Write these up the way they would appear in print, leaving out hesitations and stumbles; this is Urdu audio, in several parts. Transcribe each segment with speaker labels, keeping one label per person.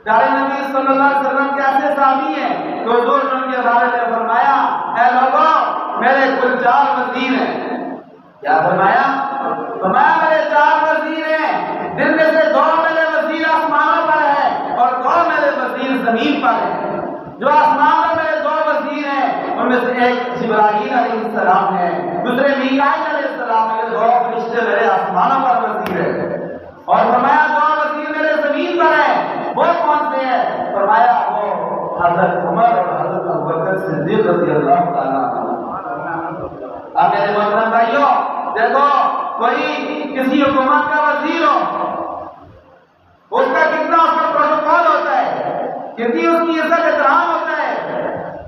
Speaker 1: پیارے نبی صلی اللہ علیہ وسلم کے ایسے صحابی ہیں کہ حضور نے ان کے بارے میں فرمایا اے لوگوں میرے کل 4 وزیر ہیں. کیا فرمایا؟ فرمایا میرے 4 وزیر ہیں، جن میں سے 2 میرے وزیر آسمانوں پر ہیں اور 2 میرے وزیر زمین پر ہیں. جو آسمان میں میرے 2 وزیر ہیں ان میں سے ایک جبرائیل علیہ السلام ہے، دوسرے میکائیل علیہ السلام ہے. 2 فرشتے میرے آسمانوں پر وزیر ہیں. اور فرمایا 2 وزیر میرے زمین پر ہیں، وہ کون سے ہیں؟ فرمایا وہ حضرت عمر اور حضرت ابوبکر صدیق رضی اللہ تعالیٰ عنہ. اب میرے محترم بھائیوں دیکھو، کوئی کسی حکومت کا وزیر ہو، اس کا کتنا اس کا پروٹوکول ہوتا ہے، کتنی اس کی عزت احترام ہوتا ہے،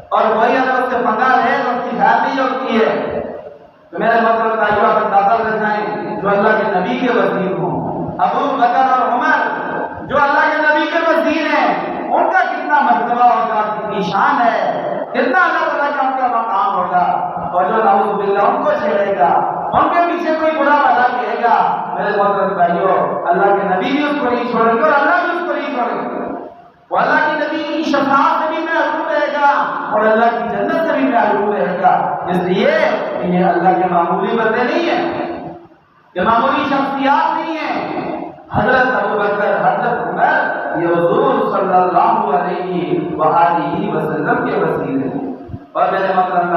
Speaker 1: اور وہی اگر اس سے پنگا لے تو اس کی خیر نہیں ہوتی ہے. تو میرے محترم بھائیوں آپ اندازہ لگائیں جو اللہ کے نبی کے وزیر ہوں، ابو بکر اور عمر جو اللہ کے نبی کے وزیر ہیں، ان کا کتنا مرتبہ ہوگا، کتنی شان ہے، کتنا اللہ تعالیٰ کا ان کا مقام ہوگا. اور جو نعوذ باللہ ان کو چھیڑے گا، ان کے پیچھے کوئی برا بھلا کہے گا، میرے محترم بھائیوں اللہ کے نبی بھی اس کو نہیں چھوڑیں گے اور اللہ بھی اس کو نہیں چھوڑیں گے. وہ اللہ کے نبی کی شفاعت سے بھی محروم رہے گا اور اللہ کی جنت سے بھی محروم رہے گا. اس لیے کہ یہ اللہ کے معمولی بندے نہیں ہیں، یہ معمولی شخصیات نہیں ہیں. حضرت ابوبکر، حضرت عمر یہ حضور صلی اللہ علیہ وآلہ وسلم کے وزیر ہیں. اور میرے محترم